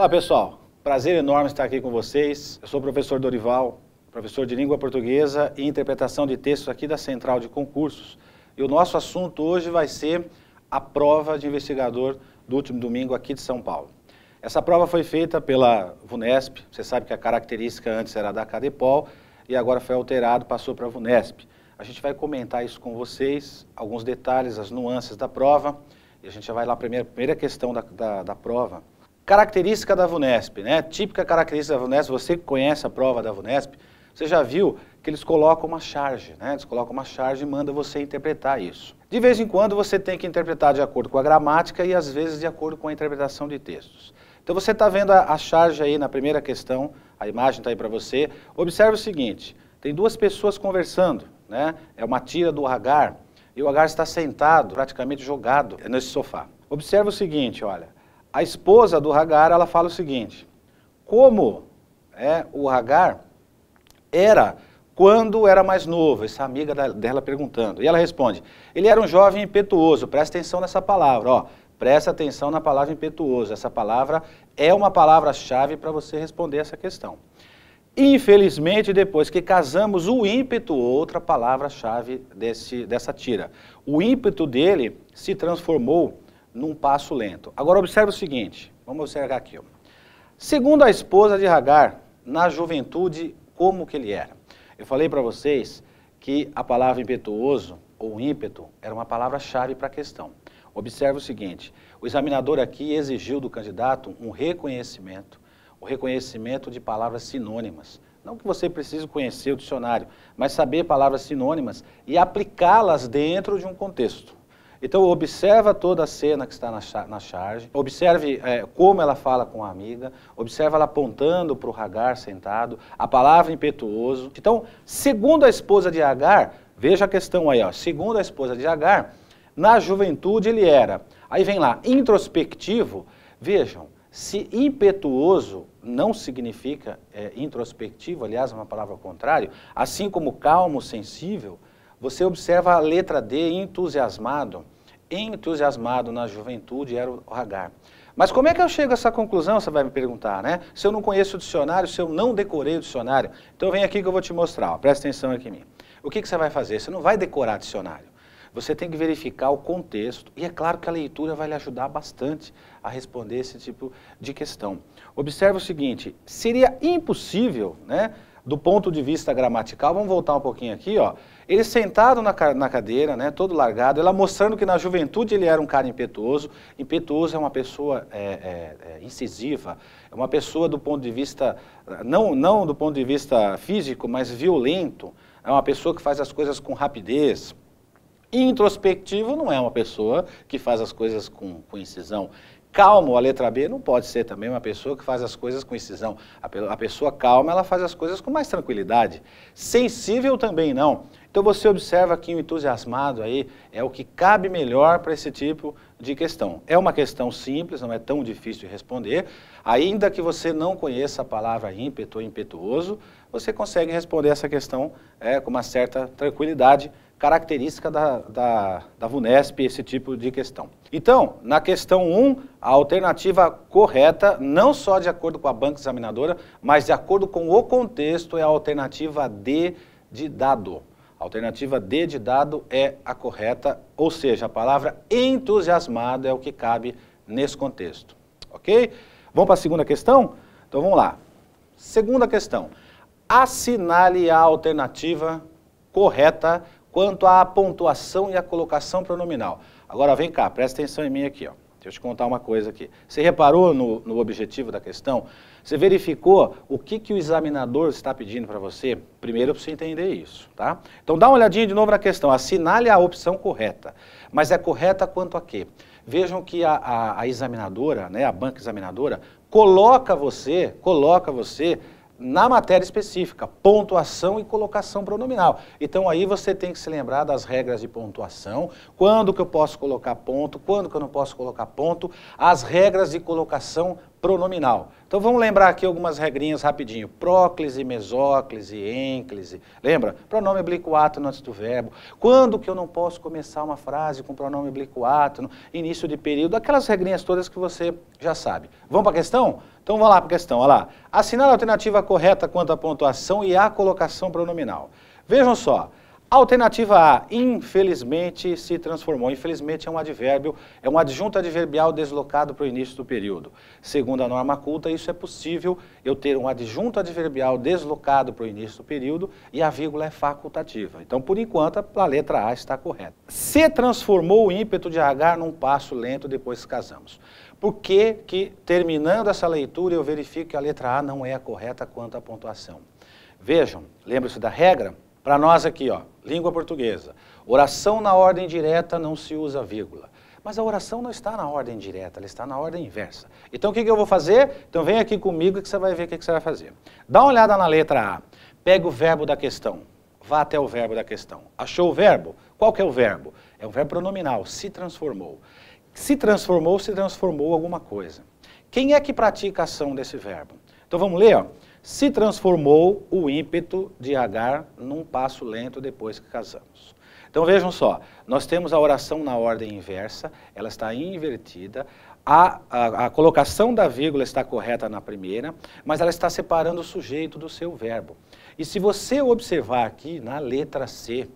Olá pessoal, prazer enorme estar aqui com vocês. Eu sou o professor Dorival, professor de língua portuguesa e interpretação de textos aqui da Central de Concursos. E o nosso assunto hoje vai ser a prova de investigador do último domingo aqui de São Paulo. Essa prova foi feita pela VUNESP, você sabe que a característica antes era da Cadepol e agora foi alterado, passou para a VUNESP. A gente vai comentar isso com vocês, alguns detalhes, as nuances da prova, e a gente já vai lá para a primeira questão da prova. Característica da VUNESP, né? Típica característica da VUNESP, você que conhece a prova da VUNESP, você já viu que eles colocam uma charge, né? Eles colocam uma charge e mandam você interpretar isso. De vez em quando você tem que interpretar de acordo com a gramática e às vezes de acordo com a interpretação de textos. Então você está vendo a charge aí na primeira questão, a imagem está aí para você. Observe o seguinte, tem duas pessoas conversando, né? É uma tira do Hagar e o Hagar está sentado, praticamente jogado nesse sofá. Observe o seguinte, olha, a esposa do Hagar, ela fala o seguinte, como o Hagar era quando era mais novo, essa amiga dela perguntando. E ela responde, ele era um jovem impetuoso, presta atenção nessa palavra, ó, presta atenção na palavra impetuoso, essa palavra é uma palavra-chave para você responder essa questão. Infelizmente, depois que casamos, o ímpeto, outra palavra-chave dessa tira, o ímpeto dele se transformou num passo lento. Agora observe o seguinte, vamos observar aqui. Ó. Segundo a esposa de Hagar, na juventude, como que ele era? Eu falei para vocês que a palavra impetuoso, ou ímpeto, era uma palavra-chave para a questão. Observe o seguinte, o examinador aqui exigiu do candidato um reconhecimento, o reconhecimento de palavras sinônimas. Não que você precise conhecer o dicionário, mas saber palavras sinônimas e aplicá-las dentro de um contexto. Então observa toda a cena que está na charge, observe como ela fala com a amiga, observa ela apontando para o Hagar sentado, a palavra impetuoso. Então, segundo a esposa de Hagar, veja a questão aí, ó, segundo a esposa de Hagar, na juventude ele era, aí vem lá, introspectivo, vejam, se impetuoso não significa introspectivo, aliás é uma palavra ao contrário, assim como calmo, sensível, você observa a letra D, entusiasmado. Entusiasmado na juventude era o Hagar. Mas como é que eu chego a essa conclusão, você vai me perguntar, né? Se eu não conheço o dicionário, se eu não decorei o dicionário. Então vem aqui que eu vou te mostrar, ó, presta atenção aqui em mim. O que você vai fazer? Você não vai decorar dicionário. Você tem que verificar o contexto. E é claro que a leitura vai lhe ajudar bastante a responder esse tipo de questão. Observe o seguinte, seria impossível, né? Do ponto de vista gramatical, vamos voltar um pouquinho aqui, ó. Ele sentado na cadeira, né, todo largado, ela mostrando que na juventude ele era um cara impetuoso. Impetuoso é uma pessoa incisiva, é uma pessoa do ponto de vista, não do ponto de vista físico, mas violento. É uma pessoa que faz as coisas com rapidez. Introspectivo não é uma pessoa que faz as coisas com incisão. Calmo, a letra B, não pode ser também uma pessoa que faz as coisas com incisão. A pessoa calma, ela faz as coisas com mais tranquilidade. Sensível também não. Então você observa que o entusiasmado aí é o que cabe melhor para esse tipo de questão. É uma questão simples, não é tão difícil de responder. Ainda que você não conheça a palavra ímpeto ou impetuoso, você consegue responder essa questão com uma certa tranquilidade, característica da VUNESP, esse tipo de questão. Então, na questão 1, a alternativa correta, não só de acordo com a banca examinadora, mas de acordo com o contexto, é a alternativa D de dado. A alternativa D de dado é a correta, ou seja, a palavra entusiasmado é o que cabe nesse contexto. Ok? Vamos para a segunda questão? Então vamos lá. Segunda questão. Assinale a alternativa correta quanto à pontuação e à colocação pronominal. Agora vem cá, presta atenção em mim aqui, ó. Deixa eu te contar uma coisa aqui. Você reparou no objetivo da questão? Você verificou o que o examinador está pedindo para você? Primeiro para você entender isso, tá? Então dá uma olhadinha de novo na questão, assinale a opção correta. Mas é correta quanto a quê? Vejam que a examinadora, né, a banca examinadora, coloca você na matéria específica, pontuação e colocação pronominal. Então aí você tem que se lembrar das regras de pontuação, quando que eu posso colocar ponto, quando que eu não posso colocar ponto, as regras de colocação pronominal. Então vamos lembrar aqui algumas regrinhas rapidinho. Próclise, mesóclise, ênclise. Lembra? Pronome oblíquo átono antes do verbo. Quando que eu não posso começar uma frase com pronome oblíquo átono? Início de período. Aquelas regrinhas todas que você já sabe. Vamos para a questão? Então vamos lá para a questão. Olha lá. Assinar a alternativa correta quanto à pontuação e à colocação pronominal. Vejam só. Alternativa A, infelizmente se transformou. Infelizmente é um advérbio, é um adjunto adverbial deslocado para o início do período. Segundo a norma culta, isso é possível, eu ter um adjunto adverbial deslocado para o início do período e a vírgula é facultativa. Então, por enquanto, a letra A está correta. Se transformou o ímpeto de Agar num passo lento depois que casamos. Por que, terminando essa leitura, eu verifico que a letra A não é a correta quanto à pontuação? Vejam, lembra-se da regra? Para nós aqui, ó, língua portuguesa, oração na ordem direta não se usa vírgula. Mas a oração não está na ordem direta, ela está na ordem inversa. Então o que eu vou fazer? Então vem aqui comigo que você vai ver o que você vai fazer. Dá uma olhada na letra A, pega o verbo da questão, vá até o verbo da questão. Achou o verbo? Qual que é o verbo? É um verbo pronominal, se transformou. Se transformou alguma coisa. Quem é que pratica a ação desse verbo? Então vamos ler, ó. Se transformou o ímpeto de Agar num passo lento depois que casamos. Então vejam só, nós temos a oração na ordem inversa, ela está invertida, a colocação da vírgula está correta na primeira, mas ela está separando o sujeito do seu verbo. E se você observar aqui na letra C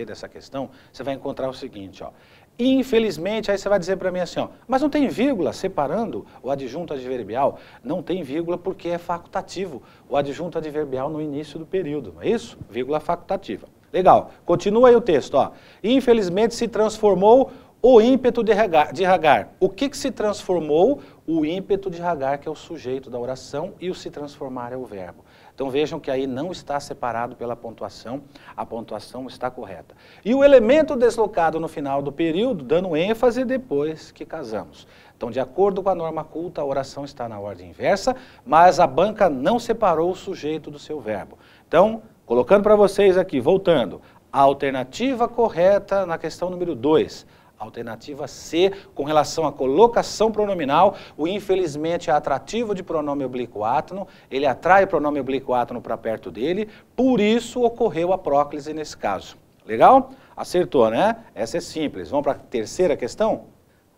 dessa questão, você vai encontrar o seguinte, ó. Infelizmente, aí você vai dizer para mim assim, ó, mas não tem vírgula separando o adjunto adverbial? Não tem vírgula porque é facultativo, o adjunto adverbial no início do período, não é isso? Vírgula facultativa. Legal, continua aí o texto, ó. Infelizmente se transformou o ímpeto de Agar. O que se transformou? O ímpeto de Agar, que é o sujeito da oração, e o se transformar é o verbo. Então vejam que aí não está separado pela pontuação, a pontuação está correta. E o elemento deslocado no final do período, dando ênfase depois que casamos. Então, de acordo com a norma culta, a oração está na ordem inversa, mas a banca não separou o sujeito do seu verbo. Então, colocando para vocês aqui, voltando, a alternativa correta na questão número 2. Alternativa C, com relação à colocação pronominal, o infelizmente é atrativo de pronome oblíquo átono, ele atrai o pronome oblíquo átono para perto dele, por isso ocorreu a próclise nesse caso. Legal? Acertou, né? Essa é simples. Vamos para a terceira questão?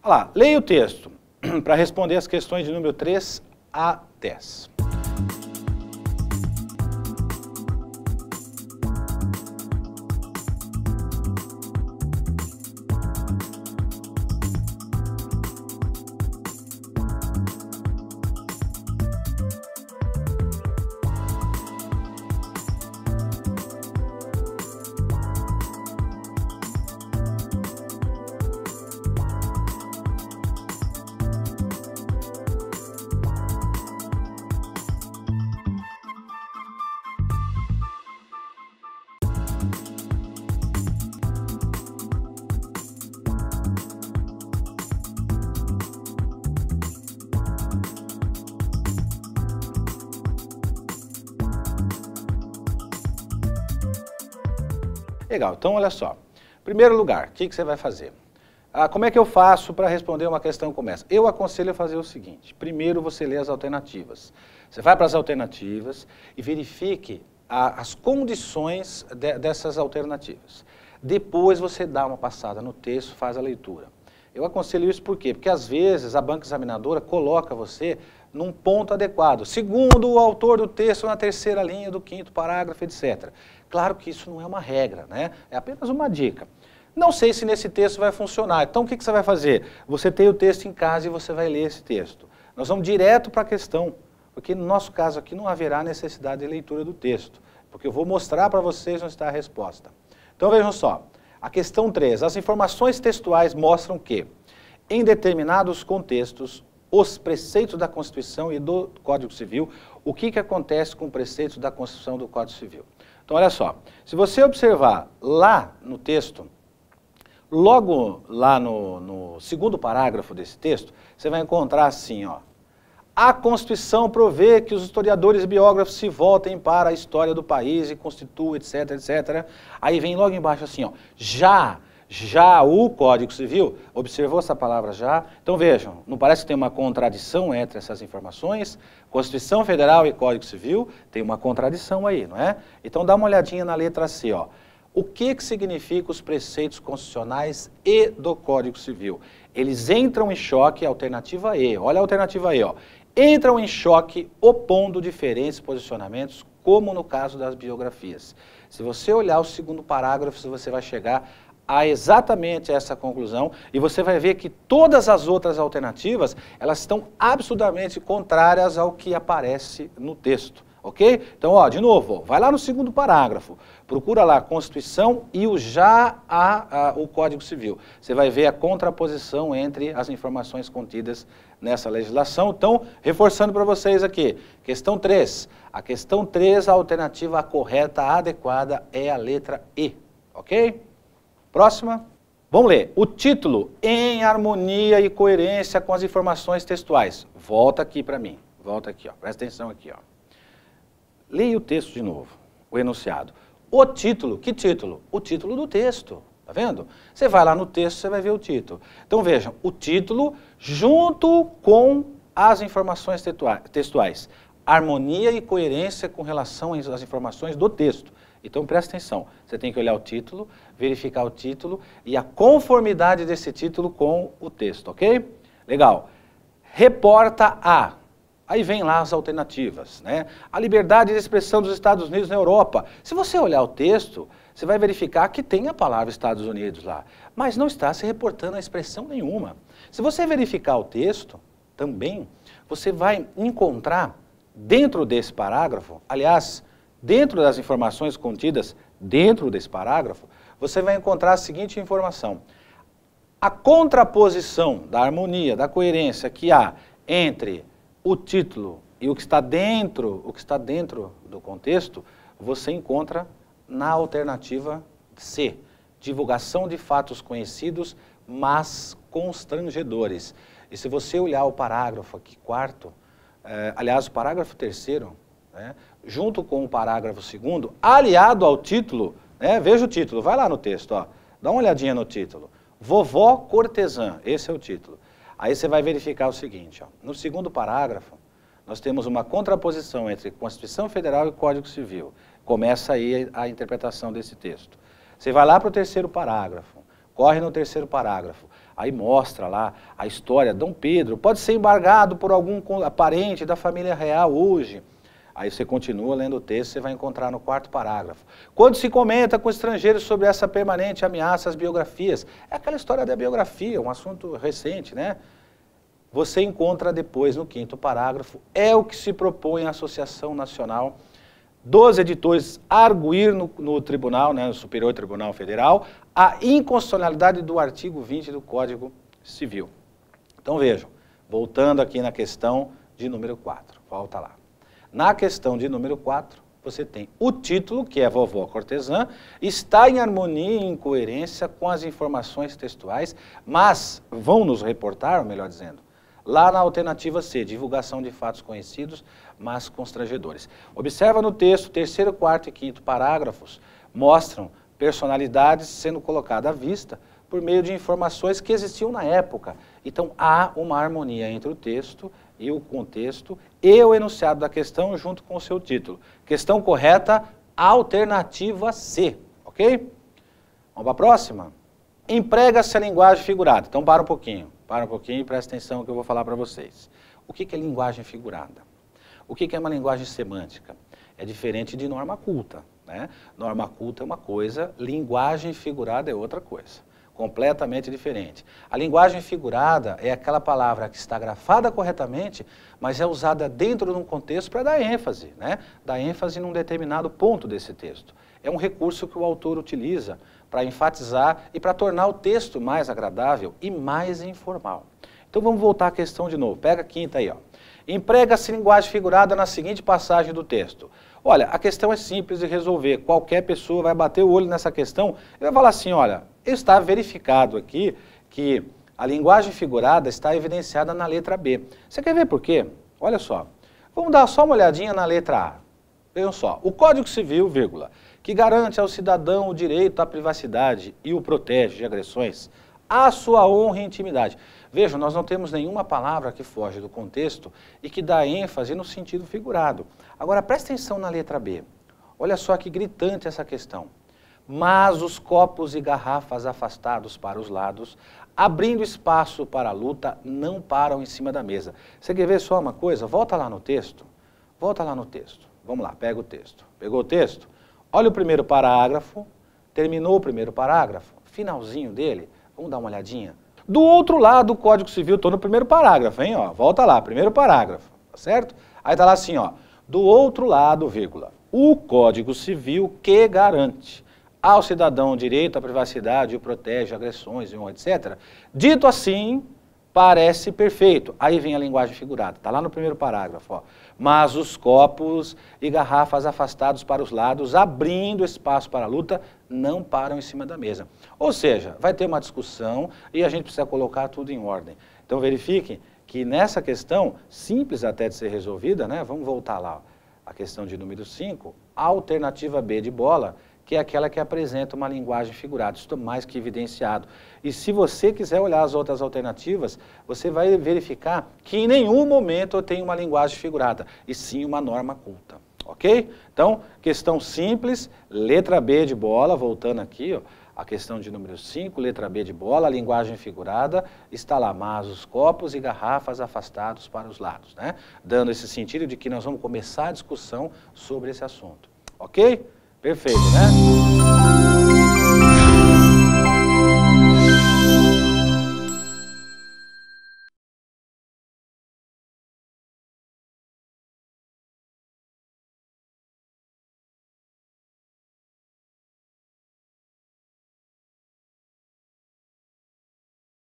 Olha lá, leia o texto para responder as questões de número 3 a 10. Legal, então olha só. Primeiro lugar, o que você vai fazer? Como é que eu faço para responder uma questão como essa? Eu aconselho a fazer o seguinte, primeiro você lê as alternativas. Você vai para as alternativas e verifique as condições dessas alternativas. Depois você dá uma passada no texto, faz a leitura. Eu aconselho isso por quê? Porque às vezes a banca examinadora coloca você num ponto adequado, segundo o autor do texto na terceira linha do 5º parágrafo, etc. Claro que isso não é uma regra, né? É apenas uma dica. Não sei se nesse texto vai funcionar, então o que você vai fazer? Você tem o texto em casa e você vai ler esse texto. Nós vamos direto para a questão, porque no nosso caso aqui não haverá necessidade de leitura do texto, porque eu vou mostrar para vocês onde está a resposta. Então vejam só, a questão 3, as informações textuais mostram que, em determinados contextos, os preceitos da Constituição e do Código Civil, o que acontece com os preceitos da Constituição e do Código Civil. Então, olha só, se você observar lá no texto, logo lá no 2º parágrafo desse texto, você vai encontrar assim, ó, a Constituição provê que os historiadores e biógrafos se voltem para a história do país e constituam, etc, etc. Aí vem logo embaixo assim, ó, já Já o Código Civil, observou essa palavra já? Então vejam, não parece que tem uma contradição entre essas informações? Constituição Federal e Código Civil, tem uma contradição aí, não é? Então dá uma olhadinha na letra C, ó. O que significa os preceitos constitucionais e do Código Civil? Eles entram em choque, alternativa E, olha a alternativa E, ó. Entram em choque opondo diferentes posicionamentos, como no caso das biografias. Se você olhar o segundo parágrafo, você vai chegar a exatamente essa conclusão e você vai ver que todas as outras alternativas, elas estão absurdamente contrárias ao que aparece no texto, ok? Então, ó, de novo, ó, vai lá no segundo parágrafo, procura lá a Constituição e o o Código Civil. Você vai ver a contraposição entre as informações contidas nessa legislação. Então, reforçando para vocês aqui, questão 3. A questão 3, a alternativa correta, a adequada, é a letra E, ok? Próxima. Vamos ler. O título, em harmonia e coerência com as informações textuais. Volta aqui para mim. Volta aqui, ó. Presta atenção aqui, ó. Leia o texto de novo, o enunciado. O título, que título? O título do texto. Tá vendo? Você vai lá no texto, você vai ver o título. Então vejam, o título junto com as informações textuais. Harmonia e coerência com relação às informações do texto. Então presta atenção, você tem que olhar o título, verificar o título e a conformidade desse título com o texto, ok? Legal. Reporta a. Aí vem lá as alternativas, né? A liberdade de expressão dos Estados Unidos na Europa. Se você olhar o texto, você vai verificar que tem a palavra Estados Unidos lá, mas não está se reportando a expressão nenhuma. Se você verificar o texto, também, você vai encontrar dentro desse parágrafo, aliás, dentro das informações contidas dentro desse parágrafo, você vai encontrar a seguinte informação. A contraposição da harmonia, da coerência que há entre o título e o que está dentro do contexto, você encontra na alternativa C. Divulgação de fatos conhecidos, mas constrangedores. E se você olhar o parágrafo aqui, quarto, aliás, o parágrafo terceiro, né, junto com o parágrafo segundo, aliado ao título, né, veja o título, vai lá no texto, ó, dá uma olhadinha no título. Vovó cortesã, esse é o título. Aí você vai verificar o seguinte, ó, no segundo parágrafo, nós temos uma contraposição entre Constituição Federal e Código Civil. Começa aí a interpretação desse texto. Você vai lá para o terceiro parágrafo, corre no terceiro parágrafo, aí mostra lá a história, Dom Pedro pode ser embargado por algum parente da família real hoje. Aí você continua lendo o texto, você vai encontrar no quarto parágrafo. Quando se comenta com estrangeiros sobre essa permanente ameaça às biografias, é aquela história da biografia, um assunto recente, né? Você encontra depois no quinto parágrafo, é o que se propõe a Associação Nacional dos Editores arguir no tribunal, né, no Superior Tribunal Federal, a inconstitucionalidade do artigo 20 do Código Civil. Então vejam, voltando aqui na questão de número 4, volta lá. Na questão de número 4, você tem o título, que é Vovó Cortesã, está em harmonia e em coerência com as informações textuais, mas vão nos reportar, ou melhor dizendo, lá na alternativa C, divulgação de fatos conhecidos, mas constrangedores. Observa no texto, terceiro, quarto e quinto parágrafos mostram personalidades sendo colocadas à vista por meio de informações que existiam na época. Então há uma harmonia entre o texto e o contexto e o enunciado da questão junto com o seu título. Questão correta, alternativa C, ok? Vamos para a próxima? Emprega-se a linguagem figurada. Então para um pouquinho e presta atenção no que eu vou falar para vocês. O que é linguagem figurada? O que é uma linguagem semântica? É diferente de norma culta, né? Norma culta é uma coisa, linguagem figurada é outra coisa. Completamente diferente. A linguagem figurada é aquela palavra que está grafada corretamente, mas é usada dentro de um contexto para dar ênfase, né? Dar ênfase num determinado ponto desse texto. É um recurso que o autor utiliza para enfatizar e para tornar o texto mais agradável e mais informal. Então vamos voltar à questão de novo. Pega a quinta aí, ó. Emprega-se linguagem figurada na seguinte passagem do texto. Olha, a questão é simples de resolver. Qualquer pessoa vai bater o olho nessa questão e vai falar assim, olha, está verificado aqui que a linguagem figurada está evidenciada na letra B. Você quer ver por quê? Olha só. Vamos dar só uma olhadinha na letra A. Vejam só. O Código Civil, vírgula, que garante ao cidadão o direito à privacidade e o protege de agressões à sua honra e intimidade. Vejam, nós não temos nenhuma palavra que foge do contexto e que dá ênfase no sentido figurado. Agora, presta atenção na letra B. Olha só que gritante essa questão. Mas os copos e garrafas afastados para os lados, abrindo espaço para a luta, não param em cima da mesa. Você quer ver só uma coisa? Volta lá no texto. Volta lá no texto. Vamos lá, pega o texto. Pegou o texto? Olha o primeiro parágrafo. Terminou o primeiro parágrafo. Finalzinho dele. Vamos dar uma olhadinha. Do outro lado, o Código Civil, estou no primeiro parágrafo, hein? Ó, volta lá, primeiro parágrafo, tá certo? Aí está lá assim, ó. Do outro lado, vírgula, o Código Civil que garante ao cidadão o direito à privacidade e o protege agressões, etc. Dito assim, parece perfeito. Aí vem a linguagem figurada, está lá no primeiro parágrafo, ó. Mas os copos e garrafas afastados para os lados, abrindo espaço para a luta, não param em cima da mesa. Ou seja, vai ter uma discussão e a gente precisa colocar tudo em ordem. Então verifiquem que nessa questão, simples até de ser resolvida, né? Vamos voltar lá, a questão de número 5, a alternativa B de bola, que é aquela que apresenta uma linguagem figurada. Isso está mais que evidenciado. E se você quiser olhar as outras alternativas, você vai verificar que em nenhum momento tem uma linguagem figurada, e sim uma norma culta. Ok? Então, questão simples, letra B de bola, voltando aqui, ó, a questão de número 5, letra B de bola, a linguagem figurada, está lá, mas os copos e garrafas afastados para os lados, né? Dando esse sentido de que nós vamos começar a discussão sobre esse assunto. Ok? Perfeito, né?